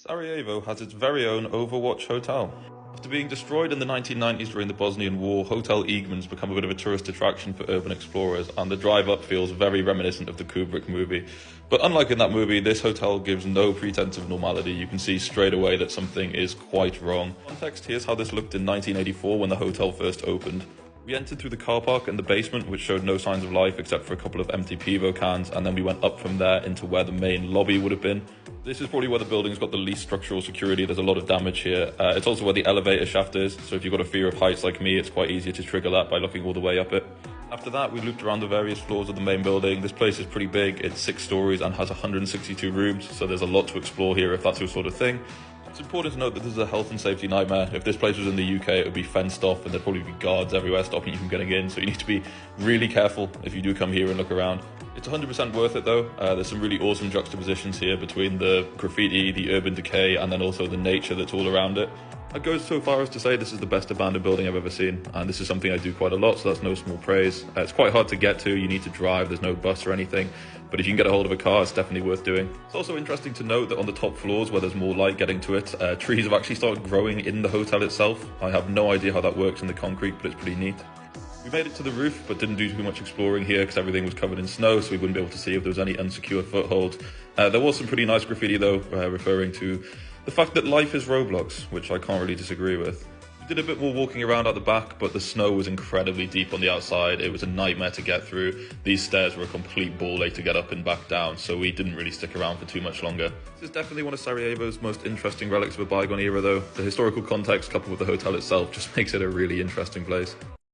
Sarajevo has its very own Overwatch Hotel. After being destroyed in the 1990s during the Bosnian War, Hotel Eagman's become a bit of a tourist attraction for urban explorers, and the drive up feels very reminiscent of the Kubrick movie. But unlike in that movie, this hotel gives no pretense of normality. You can see straight away that something is quite wrong. Context: here's how this looked in 1984 when the hotel first opened. We entered through the car park and the basement, which showed no signs of life except for a couple of empty Pivo cans, and then we went up from there into where the main lobby would have been. This is probably where the building's got the least structural security. There's a lot of damage here. It's also where the elevator shaft is, so if you've got a fear of heights like me, it's quite easy to trigger that by looking all the way up it. After that, we looped around the various floors of the main building. This place is pretty big. It's 6 stories and has 162 rooms, so there's a lot to explore here if that's your sort of thing. It's important to note that this is a health and safety nightmare. If this place was in the UK, it would be fenced off and there'd probably be guards everywhere stopping you from getting in, so you need to be really careful if you do come here and look around. It's 100% worth it though. There's some really awesome juxtapositions here between the graffiti, the urban decay, and then also the nature that's all around it. I'd go so far as to say this is the best abandoned building I've ever seen, and this is something I do quite a lot, so that's no small praise. It's quite hard to get to, you need to drive, there's no bus or anything, but if you can get a hold of a car, it's definitely worth doing. It's also interesting to note that on the top floors where there's more light getting to it, trees have actually started growing in the hotel itself. I have no idea how that works in the concrete, but it's pretty neat. We made it to the roof, but didn't do too much exploring here because everything was covered in snow, so we wouldn't be able to see if there was any unsecure footholds. There was some pretty nice graffiti though, referring to the fact that life is Roblox, which I can't really disagree with. We did a bit more walking around at the back, but the snow was incredibly deep on the outside. It was a nightmare to get through. These stairs were a complete ball ache to get up and back down, so we didn't really stick around for too much longer. This is definitely one of Sarajevo's most interesting relics of a bygone era though. The historical context coupled with the hotel itself just makes it a really interesting place.